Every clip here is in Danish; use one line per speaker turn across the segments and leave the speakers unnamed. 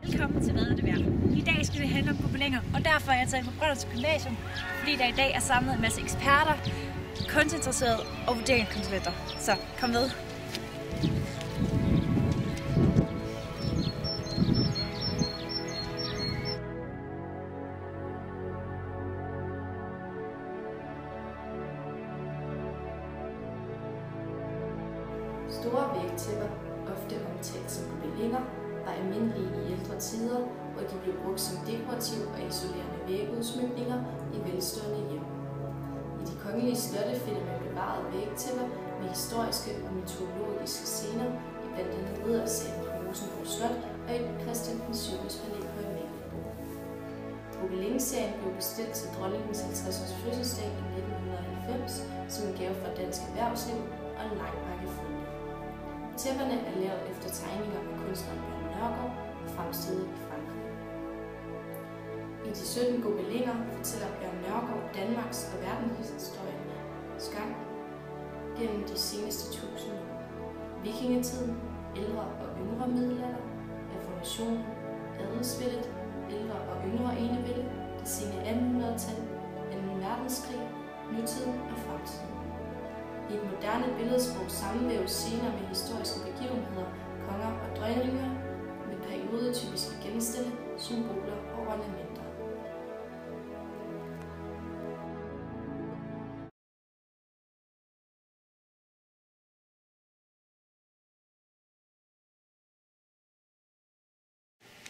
Velkommen til Hvad er det værd? I dag skal det handle om gobelinger, og derfor er jeg taget på Brønderslev Gymnasium, fordi der i dag er samlet en masse eksperter, kunstinteresserede og vurderingskonsulenter. Så kom med!
Store vægtæpper, ofte omtalt som gobelinger, var almindelige i ældre tider, hvor de blev brugt som dekorativ og isolerende vægudsmykninger i velstående hjem. I de kongelige slotte finder man bevaret vægtæpper med historiske og mytologiske scener i blandt andet riddersalen på Rosenborg Slot og i Christian den 7. palæ på Amalienborg. Gobelin-serien blev bestilt til dronningens 50-års fødselsdag i 1990 som en gave fra dansk erhvervsliv og en lang række funde. Tæpperne er lavet efter tegninger af kunstneren Bjørn Nørgaard og fremstillet i Frankrig. I de 17 gobelinger fortæller Bjørn Nørgaard Danmarks og verdenshistoriens gang gennem de seneste 1000 år. Vikingetiden, ældre og yngre middelalder, reformationen, adelsvældet, ældre og yngre enevælde, det sene 1800-tal, 2. verdenskrig, nutiden og fremtiden. I et moderne billedsprog sammenvæves scener med historiske begivenheder, konger og dronninger med periodetypiske genstande, symboler og ornamenter.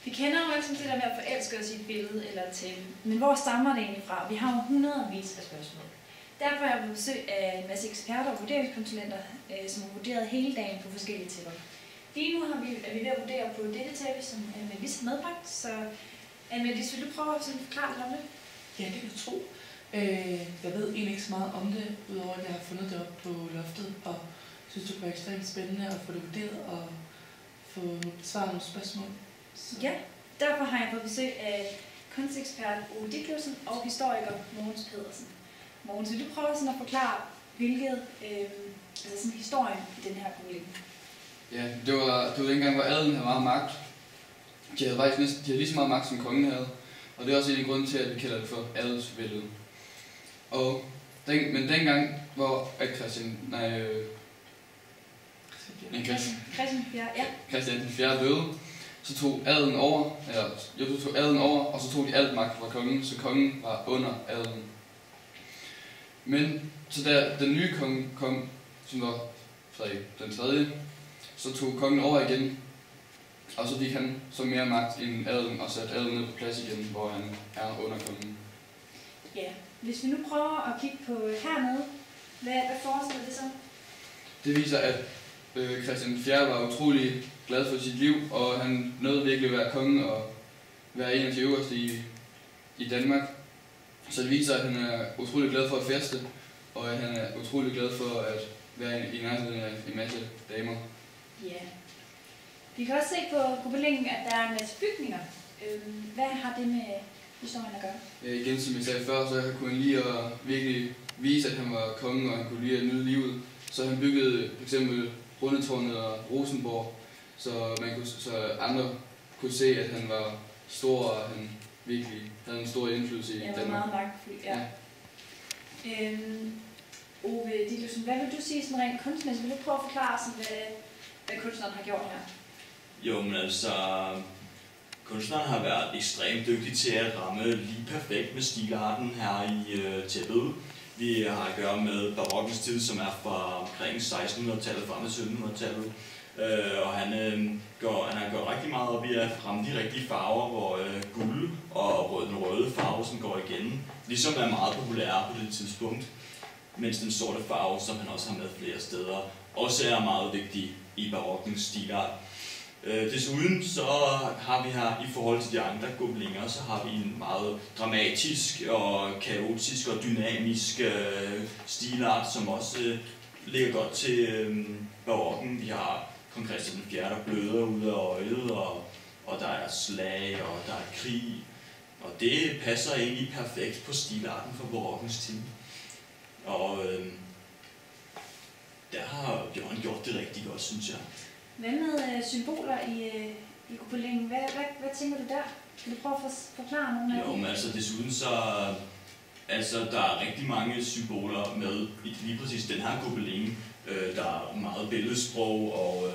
Vi kender jo altid det der med at forelske os i et billede eller et tæppe. Men hvor stammer det egentlig fra? Vi har jo hundredvis af spørgsmål. Derfor er jeg på besøg af en masse eksperter og vurderingskonsulenter, som har vurderet hele dagen på forskellige tæpper. Lige nu er vi ved at vurdere på dette tæppe, som Anne-Mette har medbragt. Så Anne-Mette, vil du prøve at forklare lidt om det?
Ja, det kan du tro. Jeg ved egentlig ikke så meget om det, udover at jeg har fundet det op på loftet, og synes, det var ekstremt spændende at få det vurderet og få besvaret nogle spørgsmål. Så.
Ja, derfor har jeg på besøg af kunstekspert Ove Ditlevsen og historiker Mogens Pedersen. Mogens, vil du prøve sådan at forklare, hvilket sådan historien i den her gobeling?
Ja, det var dengang, hvor adelen havde meget magt. De havde lige så meget magt, som kongen havde. Og det er også en af grunden til, at vi kalder det for adelsvældet. Men dengang, hvor Christian den 4. døde, så tog adelen over, og så tog de alt magt fra kongen, så kongen var under adelen. Men så da den nye konge kom, som var Frederik den 3., så tog kongen over igen, og så fik han så mere magt end adelen og satte adelen ned på plads igen, hvor han er under kongen.
Ja, hvis vi nu prøver at kigge på hernede, hvad forestiller det så?
Det viser, at Christian den 4. var utrolig glad for sit liv, og han nåede virkelig at være konge og være en af de øverste i Danmark. Så det viser, at han er utrolig glad for at feste, og at han er utrolig glad for at være i nærheden af en masse damer.
Ja. Vi kan også se på gobelingen, at der er en masse bygninger. Hvad har det med historien at gøre?
Igen, som jeg sagde før, så kunne han lige at virkelig vise, at han var konge, og han kunne lige at nyde livet. Så han byggede f.eks. Rundetårnet og Rosenborg, så andre kunne se, at han var stor, og han virkelig havde en stor indflydelse i Danmark.
Ja, meget magtfuld, ja. Ove Ditlevsen, hvad vil du sige sådan rent kunstnerisk? Vil du prøve at forklare, sådan, hvad kunstneren har gjort her?
Jo, men altså, kunstneren har været ekstremt dygtig til at ramme lige perfekt med stilarten her i tæppet. Vi har at gøre med barokkens tid, som er fra omkring 1600-tallet frem til 1700-tallet. Og han har gjort rigtig meget op i at ramme de rigtige farver, hvor guld og den røde farve, som går igen, ligesom er meget populær på det tidspunkt. Mens den sorte farve, som han også har med flere steder, også er meget vigtig i barokkens stilart. Desuden så har vi her, i forhold til de andre gobelinger, så har vi en meget dramatisk og kaotisk og dynamisk stilart, som også ligger godt til barokken. Vi har kong Christian den 4., der bløder ud af øjet, og der er slag, og der er krig. Og det passer egentlig perfekt på stilarten for barokkens tid. Og der har Bjørn gjort det rigtig godt, synes jeg.
Hvad med symboler i gobelinen. Hvad tænker du der? Kan du prøve at forklare nogle af
Jo, men altså desuden så... Altså, der er rigtig mange symboler med i lige præcis den her gobeline. Der er meget billedsprog, og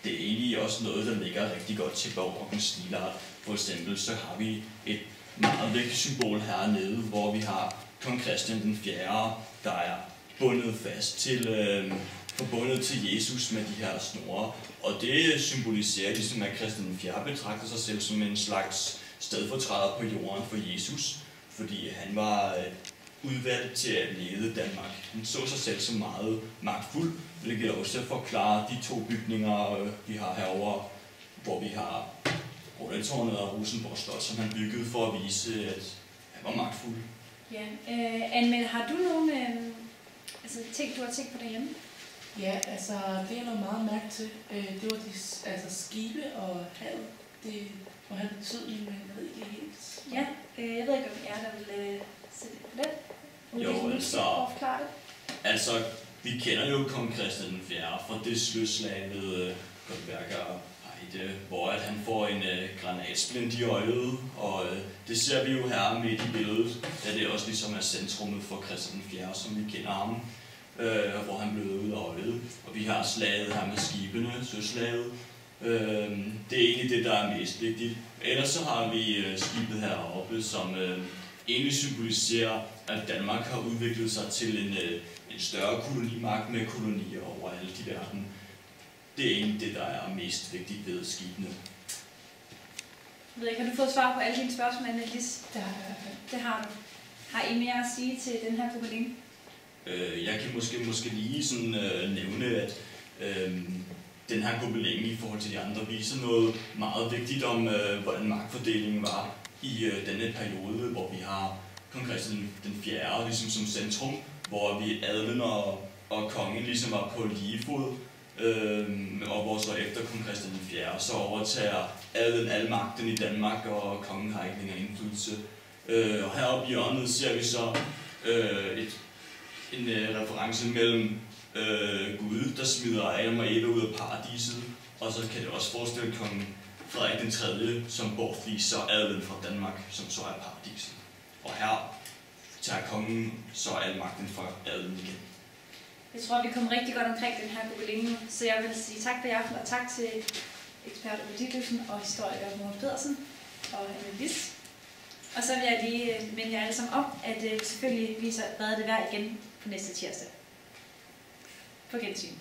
det er egentlig også noget, der ligger rigtig godt til barokkens stilart. For eksempel så har vi et meget vigtigt symbol hernede, hvor vi har kong Christian den 4., der er bundet fast til, forbundet til Jesus med de her snore. Og det symboliserer ligesom, at Christian den 4. betragter sig selv som en slags stedfortræder på jorden for Jesus, fordi han var udvalgt til at lede Danmark. Han så sig selv som meget magtfuld, hvilket også forklarer de to bygninger, vi har herovre, hvor vi har Rundetårnet og Rosenborg Slot, som han byggede for at vise, at han var magtfuld.
Ja, Anne, har du nogle ting, du har tænkt på derhjemme?
Ja, altså det er noget meget mærke til. Det var de skibe og havet. Det må have betydning, men jeg ved ikke helt.
Ja, jeg ved ikke, om jeg der vil sætte på det.
Jo, altså, vi kender jo kong Christian den 4. fra det slutslag ved Goldberg og Heide, hvor at han får en granatsplint i øjet, og det ser vi jo her midt i billedet, da det også ligesom er centrummet for Christian den 4., som vi kender ham, hvor han blev ud af øjet. Og vi har slaget her med skibene, søslaget. Det er egentlig det, der er mest vigtigt. Ellers så har vi skibet heroppe, som egentlig symboliserer, at Danmark har udviklet sig til en større kolonimagt med kolonier overalt i verden. Det er egentlig det, der er mest vigtigt ved skibene.
Har du fået svar på alle dine spørgsmål, Annelise?
Det har jeg i hvert fald.
Det har du. Har I mere at sige til den her gobeline?
Jeg kan måske lige sådan, nævne, at den her gobeline i forhold til de andre viser noget meget vigtigt om, hvordan magtfordelingen var i denne periode, hvor vi har kong Christian den 4. ligesom som centrum, hvor vi adelen og kongen ligesom var på lige fod, og hvor så efter kong Christian den 4. så overtager adelen al magten i Danmark, og kongen har ikke længere indflydelse. Og heroppe i hjørnet ser vi så en reference mellem Gud, der smider Adam og Eva ud af paradiset, og så kan det også forestille kongen Frederik den 3., som bortviser adelen fra Danmark, som så er paradiset. Og her tager kongen så al magten fra adelen igen.
Jeg tror, vi kom rigtig godt omkring den her gobeline, så jeg vil sige tak for i aften, og tak til ekspert Uwe Ditlevsen og historiker Mogens Pedersen og Annelise. Og så vil jeg lige minde jer alle sammen om, at selvfølgelig viser Hvad er det værd igen på næste tirsdag. På gensyn.